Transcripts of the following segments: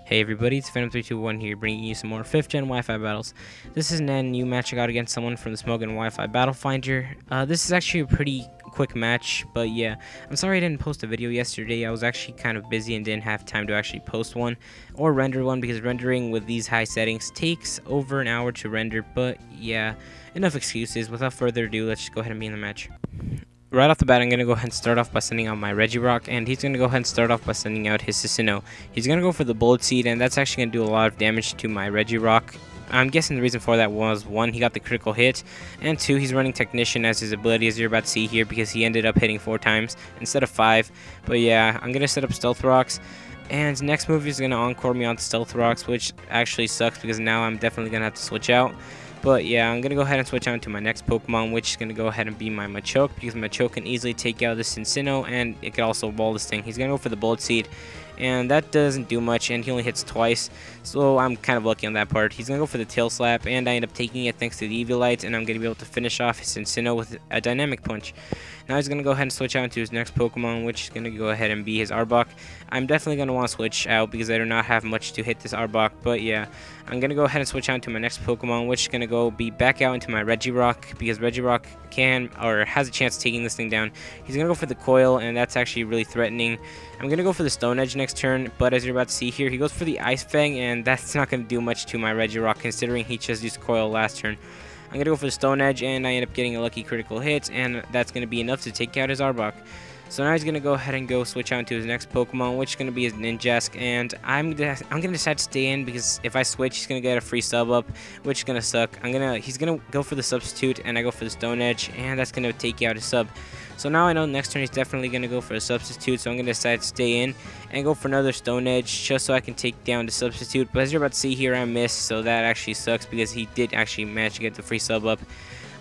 Hey everybody, it's Phantom321 here, bringing you some more 5th gen Wi-Fi battles. This is a new match I got against someone from the Smoke and Wi-Fi Battle Finder. This is actually a pretty quick match, but yeah, I'm sorry I didn't post a video yesterday. I was actually kind of busy and didn't have time to actually post one or render one because rendering with these high settings takes over an hour to render. But yeah, enough excuses. Without further ado, let's just go ahead and be in the match. Right off the bat, I'm going to go ahead and start off by sending out my Regirock, and he's going to go ahead and start off by sending out his Sinnoh. He's going to go for the Bullet Seed, and that's actually going to do a lot of damage to my Regirock. I'm guessing the reason for that was, 1, he got the critical hit, and 2, he's running Technician as his ability, as you're about to see here, because he ended up hitting 4 times instead of 5. But yeah, I'm going to set up Stealth Rocks, and next move is going to Encore me on Stealth Rocks, which actually sucks because now I'm definitely going to have to switch out. But yeah, I'm going to go ahead and switch on to my next Pokemon, which is going to go ahead and be my Machoke, because Machoke can easily take out this Sinnoh, and it can also wall this thing. He's going to go for the Bullet Seed, and that doesn't do much, and he only hits twice, so I'm kind of lucky on that part. He's going to go for the Tail Slap, and I end up taking it thanks to the Eviolite, and I'm going to be able to finish off his Sinnoh with a Dynamic Punch. Now he's going to go ahead and switch out to his next Pokemon, which is going to go ahead and be his Arbok. I'm definitely going to want to switch out because I do not have much to hit this Arbok, but yeah, I'm going to go ahead and switch out to my next Pokemon, which is going to go be back out into my Regirock, because Regirock can, or has a chance of taking this thing down. He's going to go for the Coil, and that's actually really threatening. I'm going to go for the Stone Edge next turn, but as you're about to see here, he goes for the Ice Fang, and that's not going to do much to my Regirock, considering he just used Coil last turn. I'm going to go for the Stone Edge, and I end up getting a lucky critical hit, and that's going to be enough to take out his Arbok. So now he's going to go ahead and switch on to his next Pokemon, which is going to be his Ninjask, and I'm going to decide to stay in, because if I switch, he's going to get a free sub up, which is going to suck. He's going to go for the Substitute, and I go for the Stone Edge, and that's going to take out his sub. So now I know next turn he's definitely going to go for a Substitute, so I'm going to decide to stay in and go for another Stone Edge just so I can take down the Substitute. But as you're about to see here, I missed, so that actually sucks because he did actually manage to get the free sub up.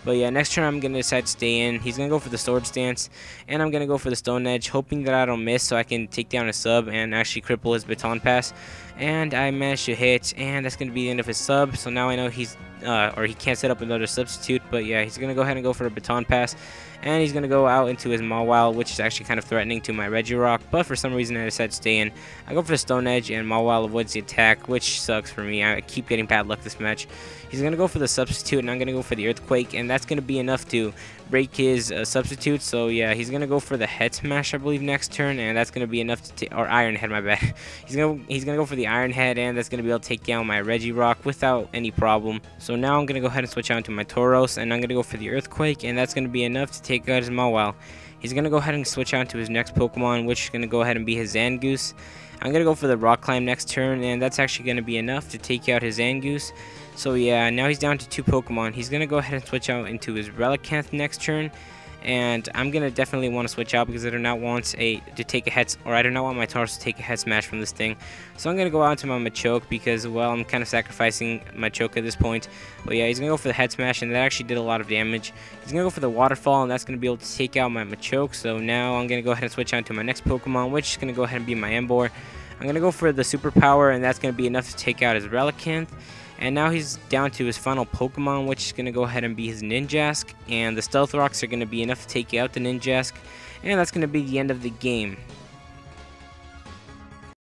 But yeah, next turn I'm going to decide to stay in. He's going to go for the Sword Stance, and I'm going to go for the Stone Edge, hoping that I don't miss so I can take down a sub and actually cripple his Baton Pass. And I managed to hit, and that's going to be the end of his sub. So now I know he's, or he can't set up another Substitute. But yeah, he's going to go ahead and go for a Baton Pass, and he's going to go out into his Mawile, which is actually kind of threatening to my Regirock. But for some reason I decided to stay in. I go for the Stone Edge, and Mawile avoids the attack, which sucks for me. I keep getting bad luck this match. He's going to go for the Substitute, and I'm going to go for the Earthquake, and that's going to be enough to break his Substitute. So yeah, he's going to go for the Head Smash, I believe, next turn, and that's going to be enough to or Iron Head, my bad. He's going to go for the Iron Head, and that's going to be able to take down my Regirock without any problem. So now I'm going to go ahead and switch on to my Tauros, and I'm going to go for the Earthquake, and that's going to be enough to take out his Mawile. He's going to go ahead and switch on to his next Pokemon, which is going to go ahead and be his Zangoose. I'm going to go for the Rock Climb next turn, and that's actually going to be enough to take out his Zangoose. So yeah, now he's down to 2 Pokemon. He's going to go ahead and switch out into his Relicanth next turn. And I'm going to definitely want to switch out because I do not want I do not want my Tauros to take a Head Smash from this thing. So I'm going to go out to my Machoke because, well, I'm kind of sacrificing Machoke at this point. But yeah, he's going to go for the Head Smash, and that actually did a lot of damage. He's going to go for the Waterfall, and that's going to be able to take out my Machoke. So now I'm going to go ahead and switch on to my next Pokemon, which is going to go ahead and be my Emboar. I'm going to go for the Superpower, and that's going to be enough to take out his Relicanth. And now he's down to his final Pokemon, which is going to go ahead and be his Ninjask. And the Stealth Rocks are going to be enough to take out the Ninjask. And that's going to be the end of the game.